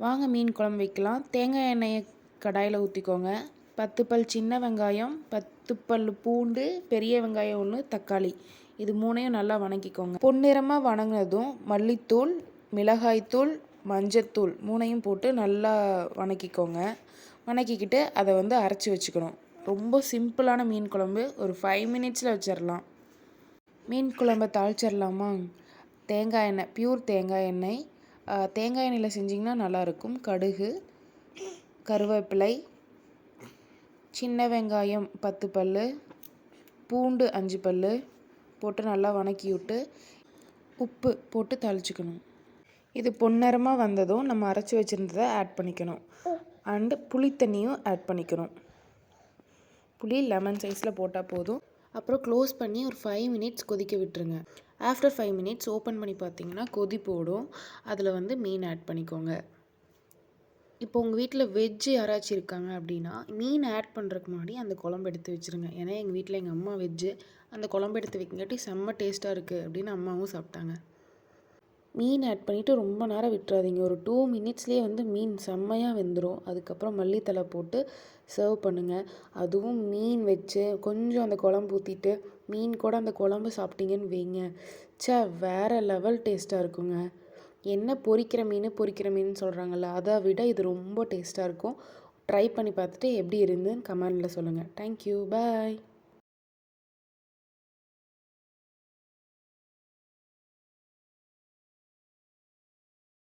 வாங்க மீன் குழம்பு வைக்கலாம். தேங்காய் எண்ணெயை கடாயில் ஊற்றிக்கோங்க. 10 பல் சின்ன வெங்காயம், 10 பல் பூண்டு, பெரிய வெங்காயம் 1, தக்காளி இது 3ஐயும் நல்லா வணக்கிக்கோங்க. பொன்னிறமாக வணங்கினதும் மல்லித்தூள், மிளகாய்த்தூள், மஞ்சத்தூள் 3ஐயும் போட்டு நல்லா வணக்கிக்கோங்க. வணக்கிக்கிட்டு அதை அரைச்சி வச்சுக்கணும். ரொம்ப சிம்பிளான மீன் குழம்பு, ஒரு 5 மினிட்ஸில் வச்சிடலாம். மீன் குழம்பை தாளிச்சிடலாமா? தேங்காய் எண்ணெய், பியூர் தேங்காய் எண்ணெய். தேங்காய் எண்ணெயில் செஞ்சிங்கன்னா நல்லாயிருக்கும். கடுகு, கருவேப்பிலை, சின்ன வெங்காயம் 10 பல், பூண்டு 5 பல் போட்டு நல்லா வணக்கி விட்டு உப்பு போட்டு தாளிச்சிக்கணும். இது பொன்னிறமாக வந்ததும் நம்ம அரைச்சி வச்சுருந்ததை ஆட் பண்ணிக்கணும். அண்டு புளி தண்ணியும் ஆட் பண்ணிக்கணும். புளி லெமன் சைஸில் போட்டால் போதும். அப்புறம் க்ளோஸ் பண்ணி ஒரு 5 மினிட்ஸ் கொதிக்க விட்டுருங்க. ஆஃப்டர் 5 மினிட்ஸ் ஓப்பன் பண்ணி பார்த்தீங்கன்னா கொதி போடும். அதில் மீன் ஆட் பண்ணிக்கோங்க. இப்போ உங்கள் வீட்டில் வெஜ்ஜு யாராச்சும் இருக்காங்க அப்படின்னா மீன் ஆட் பண்ணுறதுக்கு முன்னாடி அந்த குழம்பு எடுத்து வச்சுருங்க. ஏன்னா எங்கள் வீட்டில் எங்கள் அம்மா வெஜ்ஜு, அந்த குழம்பு எடுத்து வைக்கங்காட்டி செம்ம டேஸ்ட்டாக இருக்குது அப்படின்னு அம்மாவும் சாப்பிட்டாங்க. மீன் ஆட் பண்ணிவிட்டு ரொம்ப நேரம் விட்டுறாதீங்க. ஒரு 2 மினிட்ஸ்லேயே மீன் செம்மையாக வெந்துடும். அதுக்கப்புறம் மல்லித்தலை போட்டு சர்வ் பண்ணுங்கள். அதுவும் மீன் வச்சு கொஞ்சம் அந்த குழம்பு ஊற்றிட்டு மீன் கூட அந்த குழம்பு சாப்பிட்டீங்கன்னு வைங்க, வேறு லெவல் டேஸ்ட்டாக இருக்குங்க. என்ன பொரிக்கிற மீன் சொல்கிறாங்கல்ல, அதை விட இது ரொம்ப டேஸ்ட்டாக இருக்கும். ட்ரை பண்ணி பார்த்துட்டு எப்படி இருந்துன்னு கமெண்டில் சொல்லுங்கள். தேங்க்யூ, பாய்.